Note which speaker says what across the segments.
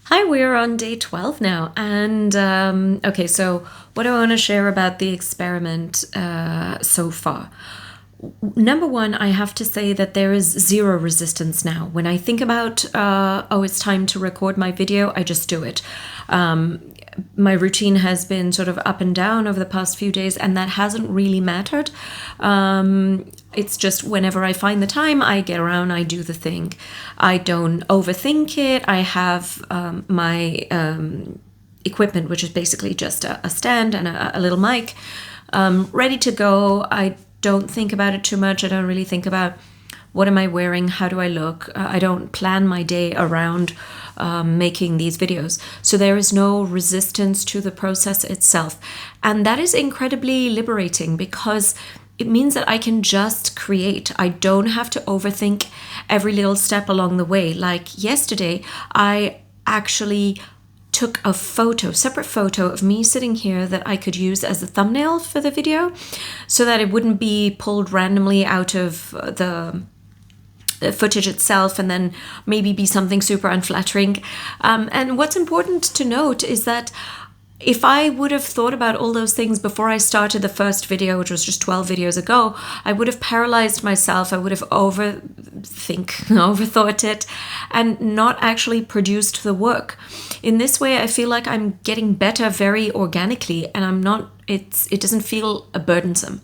Speaker 1: Hi, we're on day 12 now. And okay, so what do I want to share about the experiment so far? Number one, I have to say that there is zero resistance now. When I think about, oh, it's time to record my video, I just do it. My routine has been sort of up and down over the past few days, and that hasn't really mattered. It's just whenever I find the time, I get around, I do the thing. I don't overthink it. I have my equipment, which is basically just a stand and a little mic, ready to go. I don't think about it too much. I don't really think about what am I wearing, how do I look. I don't plan my day around making these videos. So there is no resistance to the process itself. And that is incredibly liberating because it means that I can just create. I don't have to overthink every little step along the way. Like yesterday, I actually took a separate photo of me sitting here that I could use as a thumbnail for the video so that it wouldn't be pulled randomly out of the footage itself and then maybe be something super unflattering. And what's important to note is that if I would have thought about all those things before I started the first video, which was just 12 videos ago, I would have paralyzed myself. I would have overthought it and not actually produced the work. In this way, I feel like I'm getting better very organically and it doesn't feel burdensome.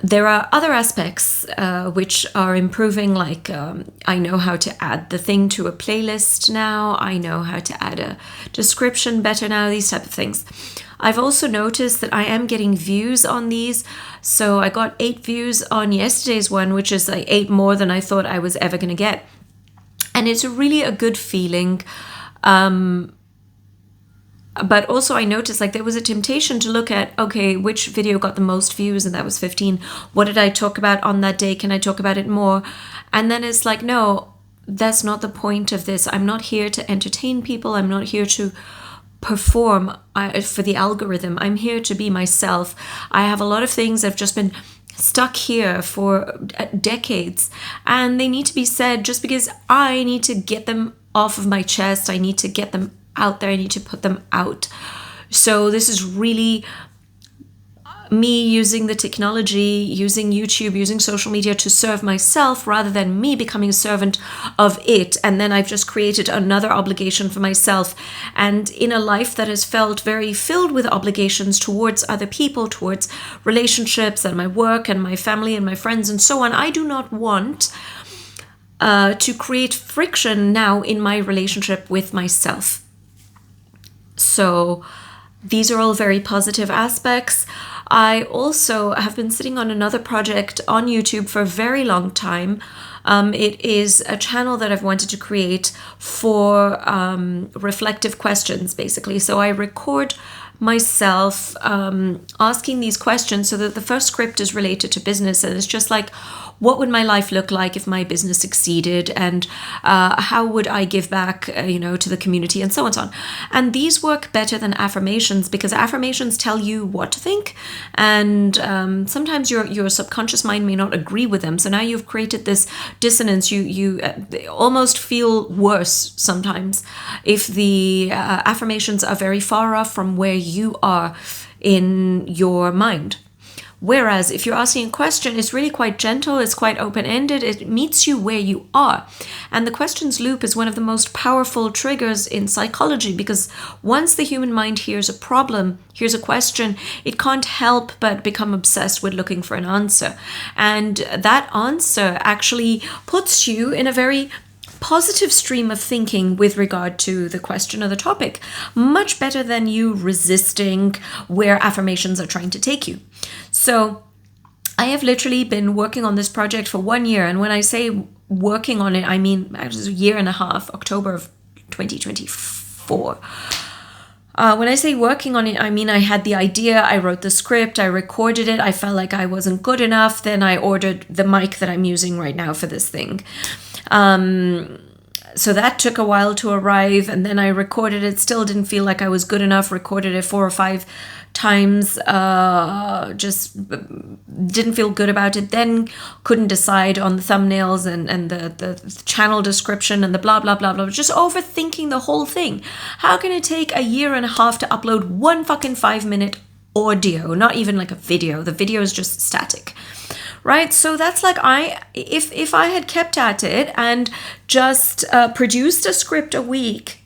Speaker 1: There are other aspects which are improving, like I know how to add the thing to a playlist now. I know how to add a description better now, these type of things. I've also noticed that I am getting views on these. So I got 8 views on yesterday's one, which is like 8 more than I thought I was ever going to get. And it's really a good feeling. But also I noticed like there was a temptation to look at, okay, which video got the most views, and that was 15. What did I talk about on that day? Can I talk about it more? And then it's like, no, that's not the point of this. I'm not here to entertain people. I'm not here to perform for the algorithm. I'm here to be myself. I have a lot of things that have just been stuck here for decades, and they need to be said just because I need to get them off of my chest. I need to get them out there. I need to put them out. So this is really me using the technology, using YouTube, using social media to serve myself rather than me becoming a servant of it. And then I've just created another obligation for myself. And in a life that has felt very filled with obligations towards other people, towards relationships and my work and my family and my friends and so on, I do not want to create friction now in my relationship with myself. So these are all very positive aspects. I also have been sitting on another project on YouTube for a very long time. It is a channel that I've wanted to create for reflective questions, basically. So I record myself asking these questions, so that the first script is related to business, and it's just like, what would my life look like if my business succeeded, and how would I give back to the community, and so on and so on. And these work better than affirmations because affirmations tell you what to think, and sometimes your subconscious mind may not agree with them. So now you've created this dissonance. You almost feel worse sometimes if the affirmations are very far off from where you are in your mind. Whereas if you're asking a question, it's really quite gentle, it's quite open-ended, it meets you where you are. And the questions loop is one of the most powerful triggers in psychology, because once the human mind hears a problem, hears a question, it can't help but become obsessed with looking for an answer. And that answer actually puts you in a very positive stream of thinking with regard to the question or the topic, much better than you resisting where affirmations are trying to take you. So I have literally been working on this project for 1 year. And when I say working on it, I mean actually a year and a half, October of 2024. When I say working on it, I mean I had the idea, I wrote the script, I recorded it, I felt like I wasn't good enough, then I ordered the mic that I'm using right now for this thing. So that took a while to arrive, and then I recorded it. Still didn't feel like I was good enough. Recorded it 4 or 5 times. Just didn't feel good about it. Then couldn't decide on the thumbnails and the channel description and the blah blah blah blah. Just overthinking the whole thing. How can it take a year and a half to upload one fucking 5-minute audio? Not even like a video. The video is just static. Right, so that's like if I had kept at it and just produced a script a week,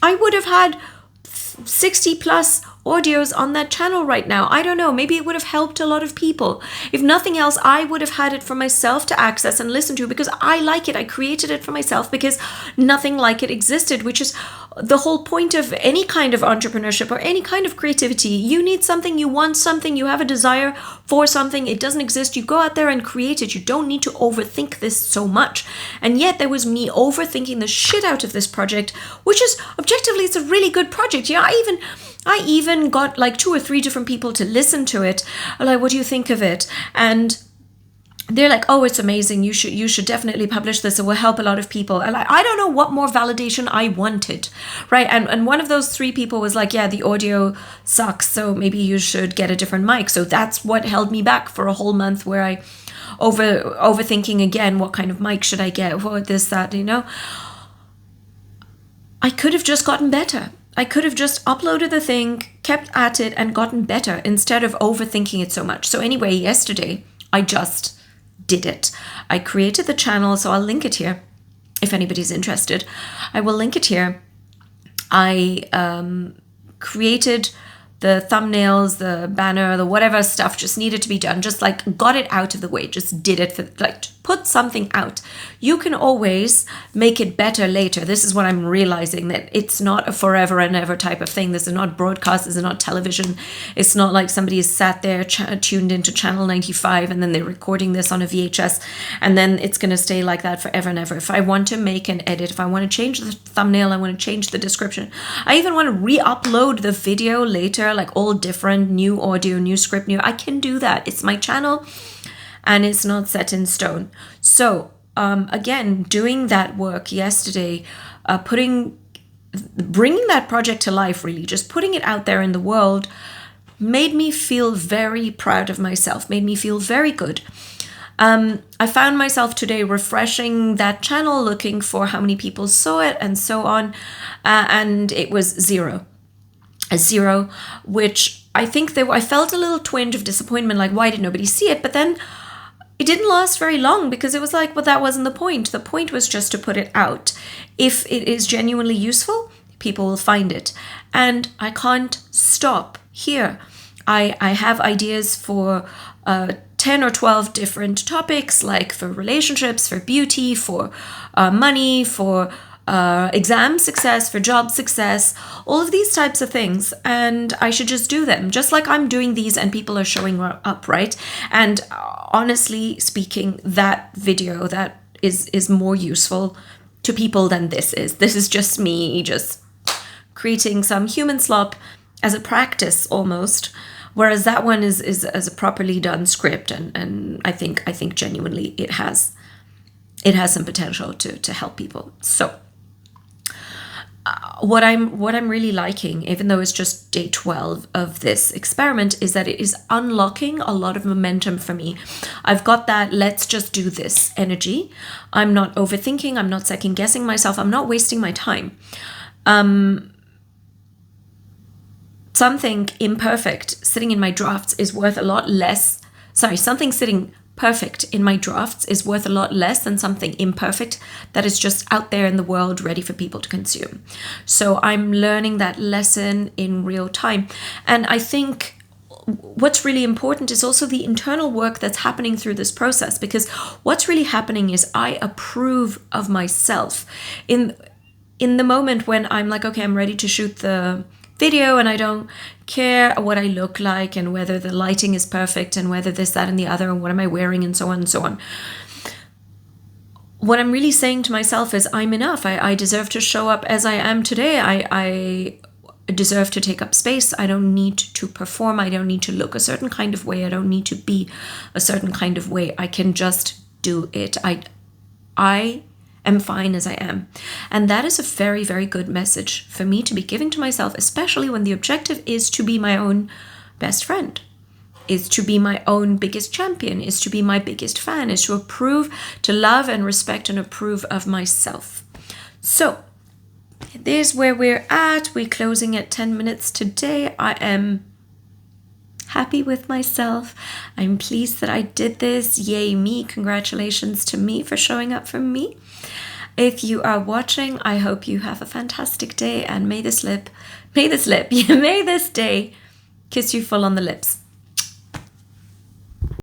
Speaker 1: I would have had 60 plus audios on that channel right now. I don't know, maybe it would have helped a lot of people. If nothing else, I would have had it for myself to access and listen to because I like it. I created it for myself because nothing like it existed, which is the whole point of any kind of entrepreneurship or any kind of creativity. You need something, you want something, you have a desire for something, it doesn't exist, you go out there and create it. You don't need to overthink this so much. And yet there was me overthinking the shit out of this project, which is objectively, it's a really good project. Yeah, I even got like 2 or 3 different people to listen to it. Like, what do you think of it? And they're like, oh, it's amazing. You should definitely publish this. It will help a lot of people. And I don't know what more validation I wanted, right? And one of those 3 people was like, yeah, the audio sucks, so maybe you should get a different mic. So that's what held me back for a whole month, where I overthinking again, what kind of mic should I get? What this, that, you know? I could have just gotten better. I could have just uploaded the thing, kept at it, and gotten better instead of overthinking it so much. So anyway, yesterday, I just did it. I created the channel, so I'll link it here if anybody's interested. I will link it here. I created the thumbnails, the banner, the whatever stuff just needed to be done. Just like got it out of the way, just did it, for like put something out. You can always make it better later. This is what I'm realizing, that it's not a forever and ever type of thing. This is not broadcast, this is not television. It's not like somebody is sat there tuned into channel 95 and then they're recording this on a VHS and then it's going to stay like that forever and ever. If I want to make an edit, if I want to change the thumbnail, I want to change the description, I even want to re-upload the video later, like all different, new audio, new script, new, I can do that. It's my channel and it's not set in stone. So again, doing that work yesterday, bringing that project to life, really just putting it out there in the world, made me feel very proud of myself, made me feel very good. I found myself today refreshing that channel, looking for how many people saw it and so on, and it was zero, which I think I felt a little twinge of disappointment, like, why did nobody see it? But then it didn't last very long, because it was like, well, that wasn't the point. The point was just to put it out. If it is genuinely useful, people will find it. And I can't stop here. I have ideas for 10 or 12 different topics, like for relationships, for beauty, for money, for exam success, for job success, all of these types of things, and I should just do them, just like I'm doing these and people are showing up, right? And honestly speaking, that video, that is more useful to people than this is. This is just me just creating some human slop as a practice almost, whereas that one is as a properly done script, and I think genuinely it has some potential to help people. So what I'm really liking, even though it's just day 12 of this experiment, is that it is unlocking a lot of momentum for me. I've got that let's just do this energy. I'm not overthinking, I'm not second guessing myself, I'm not wasting my time. Something imperfect sitting in my drafts is worth a lot less. Something sitting perfect in my drafts is worth a lot less than something imperfect that is just out there in the world ready for people to consume. So I'm learning that lesson in real time. And I think what's really important is also the internal work that's happening through this process, because what's really happening is I approve of myself in the moment when I'm like, okay, I'm ready to shoot the video and I don't care what I look like and whether the lighting is perfect and whether this, that, and the other, and what am I wearing, and so on and so on. What I'm really saying to myself is I'm enough. I deserve to show up as I am today. I deserve to take up space. I don't need to perform. I don't need to look a certain kind of way. I don't need to be a certain kind of way. I can just do it. I am fine as I am. And that is a very, very good message for me to be giving to myself, especially when the objective is to be my own best friend, is to be my own biggest champion, is to be my biggest fan, is to approve, to love and respect and approve of myself. So there's where we're at. We're closing at 10 minutes today. I am happy with myself. I'm pleased that I did this. Yay me. Congratulations to me for showing up for me. If you are watching, I hope you have a fantastic day, and may this day kiss you full on the lips.